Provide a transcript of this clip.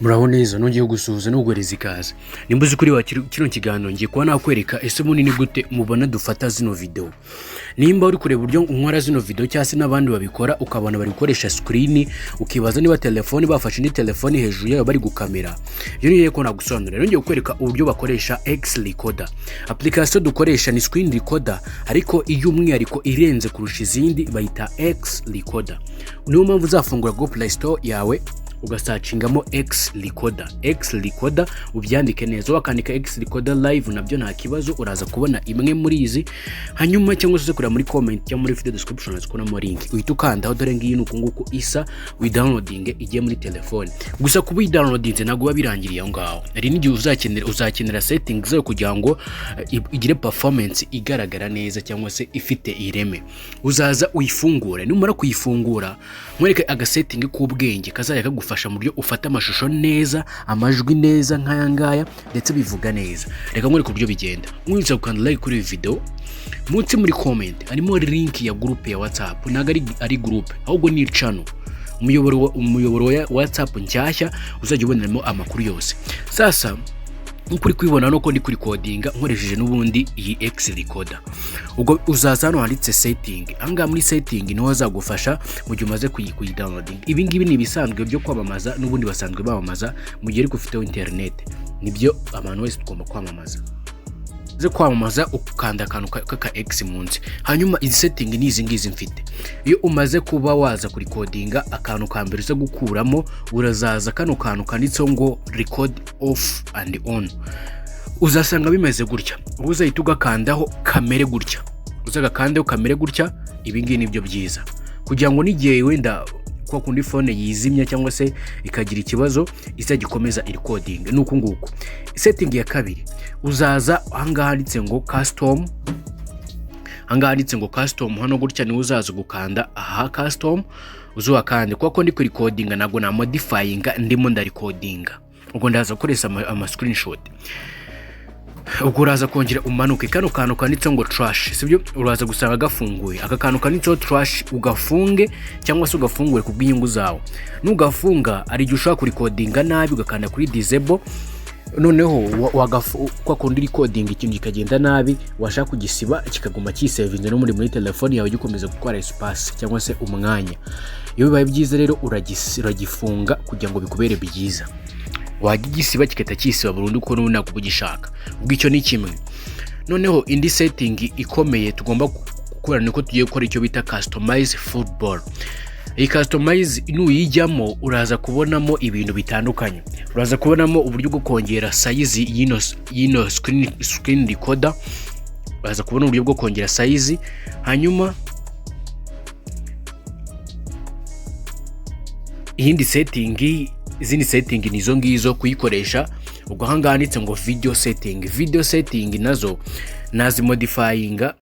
Muraho neza nongeye gusuhuza no guhereza ikaze. Nimba uzi kuri wa kino kiganiro ngiye kuba nakwereka ese munini gute mubona dufata zino video. Nimba uri kureba uburyo nkora zino video cyangwa se n'abandi babikora ukabona bari gukoresha screen ukibaza niba telefone bafashe ni telefone hejuru yayo bari gukamera. Iyo niyo ko nagusobanurira. Nongeye kukwereka uburyo bakoresha XRecorder. Application dukoresha ni screen recorder ariko iyo umwihariko irenze kurusha izindi bayita XRecorder. Niyo mpamvu uzafungura Google Play Store yawe ugasachingamo XRecorder ubyandike neza wakandika XRecorder live nabyo nta kibazo uraza kubona imwe muri izi hanyuma cyangwa se kurira muri comment cyangwa muri video description azikona link uhita ukandaho dore ngiyi nuko nguko isa wi downloading igiye muri telefone gusa kuba downloading ntago babirangiriye aho ngaho ari n'igihe uzakenera settings zo kugira ngo igire performance igaragara neza cyangwa se ifite ireme uzaza uyifungure numara kuyifungura mwereke aga setting k'ubwenge kazajya kagufasha mu buryo ufata amashusho neza amajwi neza nk'aya ngaya ndetse bivuga neza reka nkwereke uburyo bigenda mwitsa gukanda like kuri video munsi muri comment harimo link ya group ya WhatsApp naga ari group ahubwo ni channel umuyoboro wa WhatsApp nshyashya uzajya ubonamo amakuru yose sasa nkuri kwibona no ko ndi kuri codinga nkoresheje n'ubundi iyi XRecorder ubwo uzaza hano handitse setting anga muri setting niho azagufasha mu gihe umaze kuyidownloading ibi ngibi ni bisanzwe byo kwamamaza n'ubundi basanzwe bamamaza mu gihe uri kufite internet nibyo abantu wese tugomba kwamamaza ze kwamamaza ukanda akantu kaka X munsi hanyuma izi setting ni izi ngizi mfite iyo umaze kuba waza kuri codinga akantu kambere zo gukuramo urazaza kano kantu kanditseho ngo record off and on uzasanga bimeze gutya uzahita ugakandaho kamere gutya uzagakandaho kamere gutya ibi ngibi nibyo byiza kugira ngo nigiye wenda kwa kundi phone yizimya cyangwa se ikagira ikibazo izagikomeza recording nuko nguko setting ya kabiri uzaza ahangaha handitse ngo custom hano gutya ni uzaza gukanda aha custom uzuwakande kuko ndi kuri recording nago na modifying ndimo nda recording ubwo ndaza gukoresha ama screenshot ubwo uraza kongera umanuke kano kantu kanditseho ngo trash sibyo uraza gusanga gafunguye aka kantu kanditseho trash ugafunge cyangwa se ugafungure ku bw'inyungu zawo nugafunga ari gihe ushaka kurikodinga nabi ugakanda kuri disable noneho kwa kundi recording ikintu kikagenda nabi washaka kugisiba kikaguma kisavinze no muri telefone yawe gikomeza gukora espace cyangwa se umwanya iyo bibaye byiza rero uragifunga kugira ngo bikubere byiza wagisiba kikata kisiba burundu ko nuna kubugishaka ubwo icyo ni kimwe noneho indi setting ikomeye tugomba gukora niko tugiye gukora icyo bita customize football iyi customize nuyijyamo uraza kubonamo ibintu bitandukanye uraza kubonamo uburyo bwo kongera size yino screen recorder uraza kubona uburyo bwo kongera size hanyuma iyindi setting izindi setting nizo ngizo kuyikoresha ubwo hanganditse ngo video setting nazo nazi modifyinga